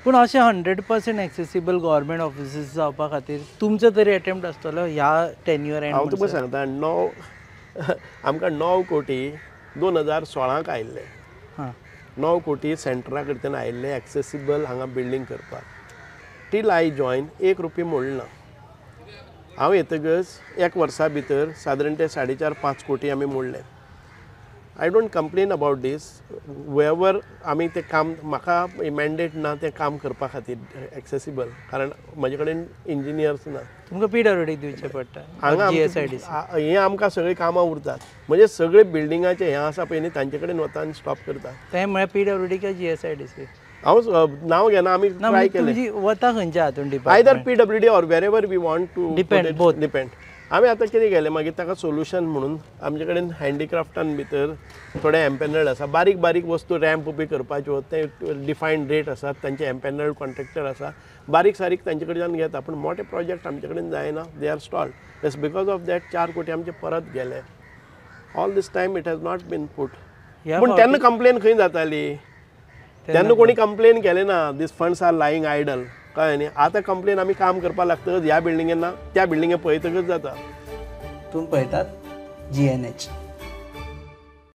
पूण अशें 100% accessible government offices जावपा खातीर तुमचो तरी अटेम्प्ट आसतलो ह्या टेन्युअर एंड हांव तुका सांगता आमकां 9 कोटी 2016 आयिल्ले. हां 9 कोटी सेंटरा कडच्यान आयिल्ले एक्सेसिबल हांगा बिल्डींग करपाक. टील आय जॉयन 1 रुपया मोडलो ना. हांव येतकच 1 वर्सा भितर सादारण ते 4.5 कोटी आमी मोडले. आय डोंट कंप्लेन अबावट दीस. वेवर आमी तें काम म्हाका मॅन्डेट ना तें काम करपा खातीर एक्सेसिबल, कारण म्हजे कडेन इंजिनियर्स ना. तुमकां PWD दिवचें पडटा हांगा GSIDC. हें आमकां सगळीं कामां उरतात. म्हणजे सगळे बिल्डिंगाचे हें आसा पळय न्ही तांचे कडेन वता आनी स्टॉप करता. तें म्हळ्यार PWD काय GSIDC? हांव नांव घेना, आमी ना ट्राय म्हणजे केलें. तुमची वता खंयच्या हातून either department? PWD or whatever we want to Depend, both. Depend. आमी आतां कितें केलें मागीर ताका सोल्युशन म्हणून आमचे कडेन हँडीक्राफ्टान भितर थोडे एम्पॅनल्ड आसा. बारीक बारीक वस्तू रॅम्प बी करपाच्यो ते डिफायन्ड रेट आसात. तांचे एम्पॅनल्ड कॉन्ट्रॅक्टर आसा. बारीक सारीक तांचे कडच्यान घेता. पूण मोठे प्रोजेक्ट आमचे कडेन जायना. They are stalled. Just because of that 4 कोटी आमचे परत गेले. All this time it has not been put. पूण तेन्ना कंप्लेन खंय जाताली? तेन्ना कोणी कंप्लेन केलें ना. दीस फंड्स आर लायींग आयडल. कळ्ळें न्ही. आतां कंप्लेन आमी काम करपाक लागतकच ह्या बिल्डिंगेन ना त्या बिल्डिंगे पळयतकच जाता. तुम्ही पळयतात GNH.